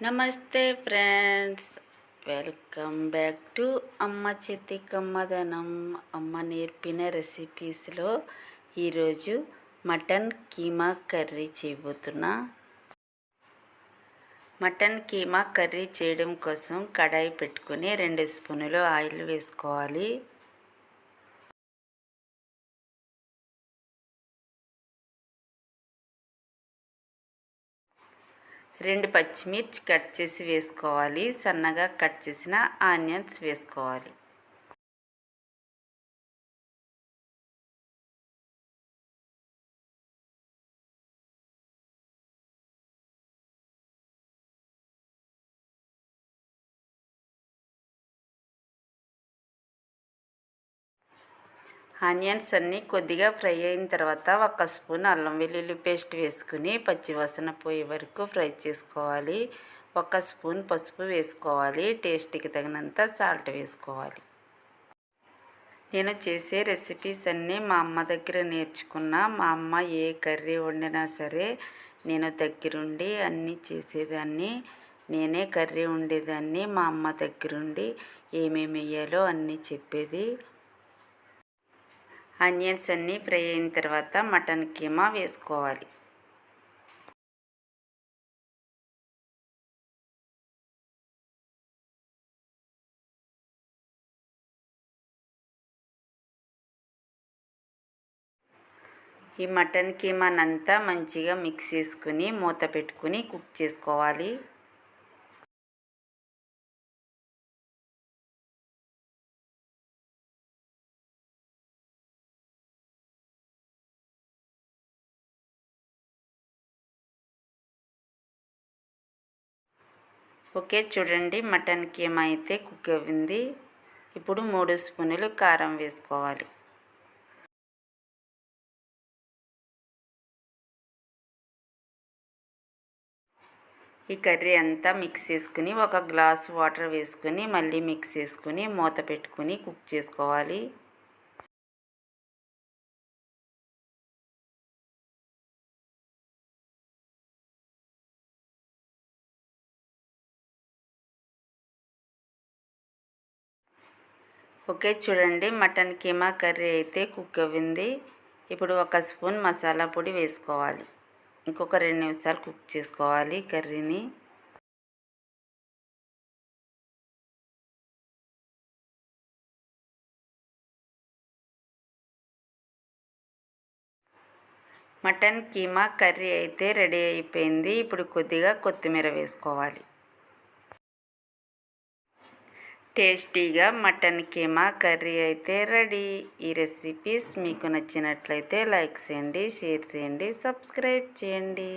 నమస్తే friends, welcome back to అమ్మ చేతి కమ్మదనం. అమ్మ నేర్పిన రెసిపీస్లో ఈరోజు మటన్ కీమా కర్రీ చేయబోతున్నా. మటన్ కీమా కర్రీ చేయడం కోసం కడాయి పెట్టుకుని 2 స్పూనులు ఆయిల్ వేసుకోవాలి. 2 పచ్చిమిర్చి కట్ చేసి వేసుకోవాలి. సన్నగా కట్ చేసిన ఆనియన్స్ వేసుకోవాలి. ఆనియన్స్ అన్నీ కొద్దిగా ఫ్రై అయిన తర్వాత 1 స్పూన్ అల్లం వెల్లుల్లి పేస్ట్ వేసుకుని పచ్చివాసన పోయే వరకు ఫ్రై చేసుకోవాలి. 1 స్పూన్ పసుపు వేసుకోవాలి. టేస్ట్కి తగినంత సాల్ట్ వేసుకోవాలి. నేను చేసే రెసిపీస్ అన్నీ మా అమ్మ దగ్గర నేర్చుకున్నా. మా అమ్మ ఏ కర్రీ వండినా సరే నేను దగ్గరుండి అన్నీ చేసేదాన్ని. నేనే కర్రీ వండేదాన్ని. మా అమ్మ దగ్గరుండి ఏమేమి వేయాలో అన్నీ చెప్పేది. ఆనియన్స్ అన్నీ ఫ్రై అయిన తర్వాత మటన్ కీమా వేసుకోవాలి. ఈ మటన్ కీమానంతా మంచిగా మిక్స్ చేసుకుని మూత పెట్టుకుని కుక్ చేసుకోవాలి. ఓకే, చూడండి మటన్ కీమా అయితే కుక్ అయింది. ఇప్పుడు 3 స్పూనులు కారం వేసుకోవాలి. ఈ కర్రీ అంతా మిక్స్ చేసుకుని 1 గ్లాసు వాటర్ వేసుకుని మళ్ళీ మిక్స్ చేసుకుని మూత పెట్టుకుని కుక్ చేసుకోవాలి. ఓకే, చూడండి మటన్ కీమా కర్రీ అయితే కుక్ అవ్వింది. ఇప్పుడు 1 స్పూన్ మసాలా పొడి వేసుకోవాలి. ఇంకొక 2 నిమిషాలు కుక్ చేసుకోవాలి కర్రీని. మటన్ కీమా కర్రీ అయితే రెడీ అయిపోయింది. ఇప్పుడు కొద్దిగా కొత్తిమీర వేసుకోవాలి. టేస్టీగా మటన్ కీమా కర్రీ అయితే రెడీ. ఈ రెసిపీస్ మీకు నచ్చినట్లయితే లైక్ చేయండి, షేర్ చేయండి, సబ్స్క్రైబ్ చేయండి.